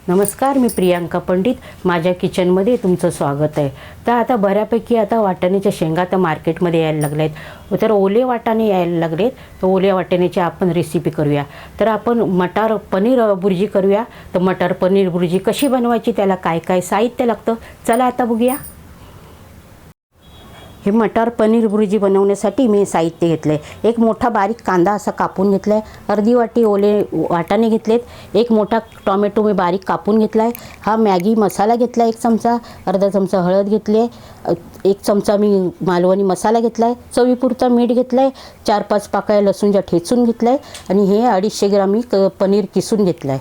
नमस्कार, मी प्रियांका पंडित. माझ्या किचनमध्ये तुमचं स्वागत आहे. तर आता बऱ्यापैकी वाटाण्याच्या शेंगा तर मार्केटमध्ये यायला लागल्या आहेत, तर ओले वाटाणे यायला लागलेत. तर ओल्या वाटाण्याची आपण रेसिपी करूया. तर आपण मटार पनीर बुर्जी करूया. तर मटार पनीर बुर्जी कशी बनवायची, त्याला काय काय साहित्य लागतं, चला आता बघूया. हे मटार पनीर बुर्जी बनवण्यासाठी मी साहित्य घेतलं आहे. एक मोठा बारीक कांदा असा कापून घेतला आहे. अर्धी वाटी ओले वाटाणे घेतलेत. एक मोठा टोमॅटो मी बारीक कापून घेतला आहे. हा मॅगी मसाला घेतला आहे 1 चमचा. अर्धा चमचा हळद घेतली आहे. 1 चमचा मी मालवणी मसाला घेतला आहे. चवीपुरता मीठ घेतलं आहे. 4-5 पाकळ्या लसूणच्या ठेचून घेतलं आहे. आणि हे 250 ग्राम मी पनीर किसून घेतलं आहे.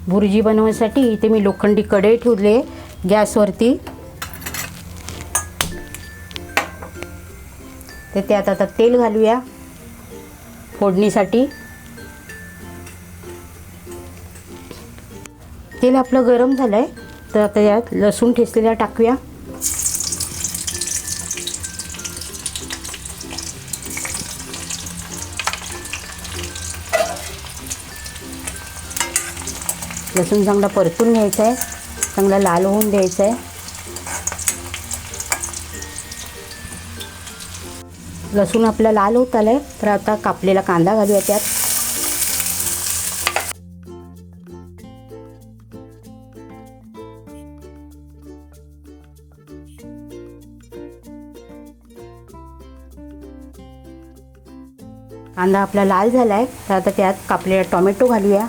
बुर्जी बनवण्यासाठी इथे मी लोखंडी कढई ठेवली आहे गॅसवरती. तर त्यात आता तेल घालूया फोडणीसाठी. तेल आपलं गरम झालं आहे, तर आता यात लसूण ठेचलेला टाकूया. लसूण चांगला परतून घ्यायचा आहे, चांगला लाल होऊन द्यायचा आहे. लसूण आपला लाल होत आलं आहे, तर आता कापलेला कांदा घालूया त्यात. कांदा आपला लाल झाला आहे, तर आता त्यात कापलेला टोमॅटो घालूया.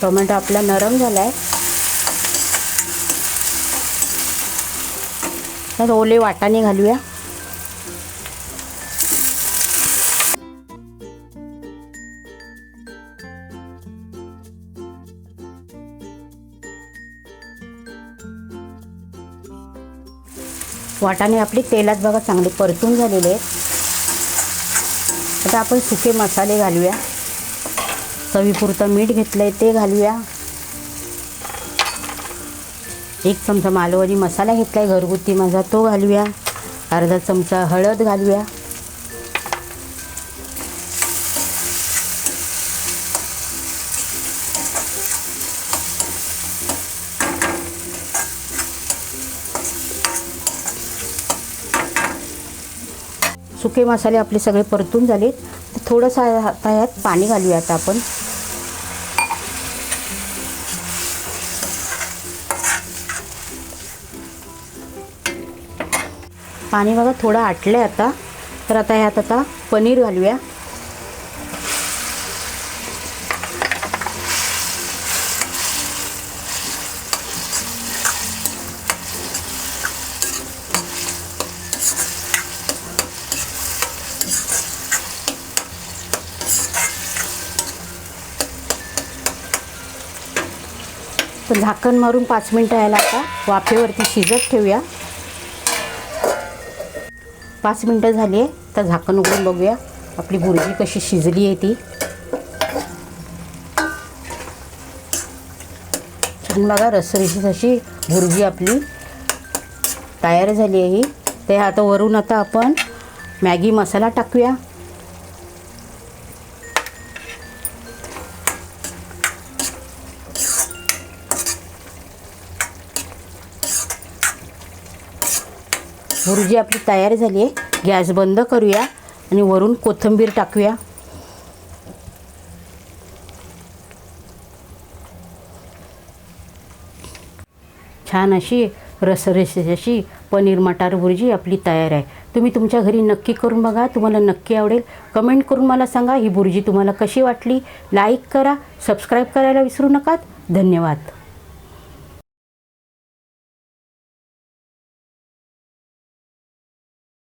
टोमॅटो आपला नरम झाला आहे, तर ओले वाटाणे घालूया. वाटाणे आपले तेलात बघा चांगले परतून झालेले आहेत. आता आपण सुके मसाले घालूया. चवीपुरतं मीठ घेतलं आहे ते घालूया. 1 चमचा मालवणी मसाला घेतला आहे घरगुती माझा, तो घालूया. अर्धा चमचा हळद घालूया. सुके मसाले आपले सगळे परतून झाले, तर थोडंसं आता यात पाणी घालूया. आता आपण पाणी बघा थोडं आटलं आहे आता, तर आता ह्यात आता पनीर घालूया. तर झाकण मारून 5 मिनटं यायला आता वाफेवरती शिजत ठेवूया. 5 मिनटं झाली आहे, तर झाकण उघडून बघूया आपली बुर्जी कशी शिजली आहे ती. बघा रसरशीत अशी बुर्जी आपली तयार झाली आहे. ते आता वरून आता आपण मॅगी मसाला टाकूया. बुर्जी आपली तयार झाली आहे. गॅस बंद करूया आणि वरून कोथिंबीर टाकूया. छान अशी रसरशीत अशी पनीर मटार बुर्जी आपली तयार आहे. तुम्ही तुमच्या घरी नक्की करून बघा, तुम्हाला नक्की आवडेल. कमेंट करून मला सांगा ही बुर्जी तुम्हाला कशी वाटली. लाईक करा, सबस्क्राईब करायला विसरू नका. धन्यवाद.